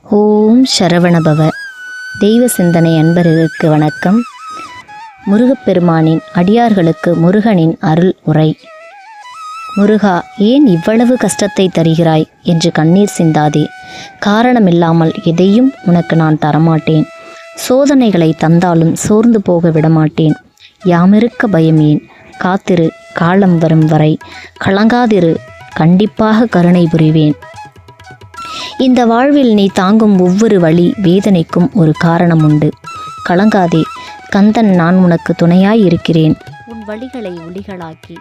ஓம் சரவணபவ. தெய்வ சிந்தனை அன்பர்களுக்கு வணக்கம். முருகப்பெருமானின் அடியார்களுக்கு முருகனின் அருள் உரை. முருகா, ஏன் இவ்வளவு கஷ்டத்தை தருகிறாய் என்று கண்ணீர் சிந்தாதே. காரணமில்லாமல் எதையும் உனக்கு நான் தரமாட்டேன். சோதனைகளை தந்தாலும் சோர்ந்து போக விடமாட்டேன். யாமிருக்க பயம் ஏன்? காத்திரு, காலம் வரும் வரை கலங்காதிரு, கண்டிப்பாக கருணை புரிவேன். இந்த வாழ்வில் நீ தாங்கும் ஒவ்வொரு வழி வேதனைக்கும் ஒரு காரணம் உண்டு. கலங்காதே, கந்தன் நான் உனக்கு துணையாய் இருக்கிறேன். உன் வழிகளை ஒளிகளாக்கி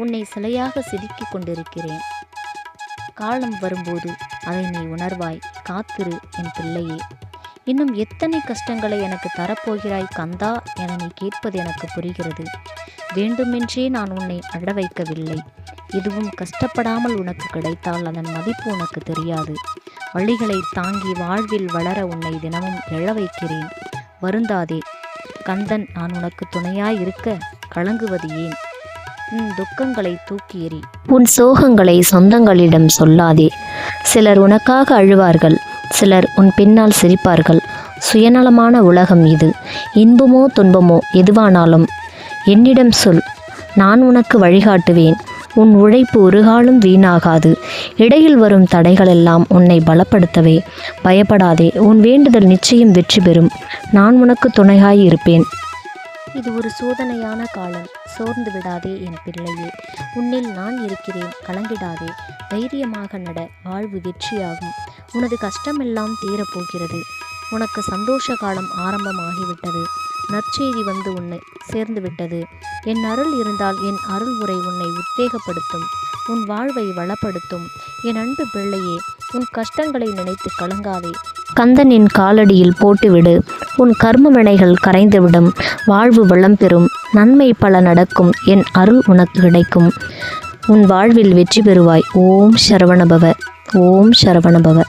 உன்னை சிலையாக செதுக்கிக் கொண்டிருக்கிறேன். காலம் வரும்போது அதை நீ உணர்வாய். காத்திரு என் பிள்ளையே. இன்னும் எத்தனை கஷ்டங்களை எனக்கு தரப்போகிறாய் கந்தா என நீ கேட்பது எனக்கு புரிகிறது. வேண்டுமென்றே நான் உன்னை அழ வைக்கவில்லை. எதுவும் கஷ்டப்படாமல் உனக்கு கிடைத்தால் அதன் மதிப்பு உனக்கு தெரியாது. வழிகளை தாங்கி வாழ்வில் வளர உன்னை தினமும் எழ வைக்கிறேன். வருந்தாதே, கந்தன் நான் உனக்கு துணையாய் இருக்க கலங்குவது ஏன்? உன் துக்கங்களை தூக்கி எறி. உன் சோகங்களை சொந்தங்களிடம் சொல்லாதே. சிலர் உனக்காக அழுவார்கள், சிலர் உன் பின்னால் சிரிப்பார்கள். சுயநலமான உலகம் இது. இன்பமோ துன்பமோ எதுவானாலும் என்னிடம் சொல், நான் உனக்கு வழிகாட்டுவேன். உன் உழைப்பு ஒரு காலம் வீணாகாது. இடையில் வரும் தடைகளெல்லாம் உன்னை பலப்படுத்தவே. பயப்படாதே, உன் வேண்டுதல் நிச்சயம் வெற்றி பெறும். நான் உனக்கு துணையாய் இருப்பேன். இது ஒரு சோதனையான காலம். சோர்ந்து விடாதே என் பிள்ளையே. உன்னில் நான் இருக்கிறேன், கலங்கிடாதே. தைரியமாக நட, வாழ்வு வெற்றியாகும். உனது கஷ்டமெல்லாம் தீரப்போகிறது. உனக்கு சந்தோஷ காலம் ஆரம்பமாகிவிட்டது. நற்செய்தி வந்து உன்னை சேர்ந்து விட்டது. என் அருள் இருந்தால் என் அருள் உரை உன்னை உத்தேகப்படுத்தும், உன் வாழ்வை வளப்படுத்தும். என் அன்பு பிள்ளையே, உன் கஷ்டங்களை நினைத்து கலங்காதே. கந்தனின் காலடியில் போட்டுவிடு. உன் கர்ம வினைகள் கரைந்துவிடும். வாழ்வு வளம் பெறும். நன்மை பல நடக்கும். என் அருள் உனக்கு கிடைக்கும். உன் வாழ்வில் வெற்றி பெறுவாய். ஓம் சரவணபவ. ஓம் சரவணபவ.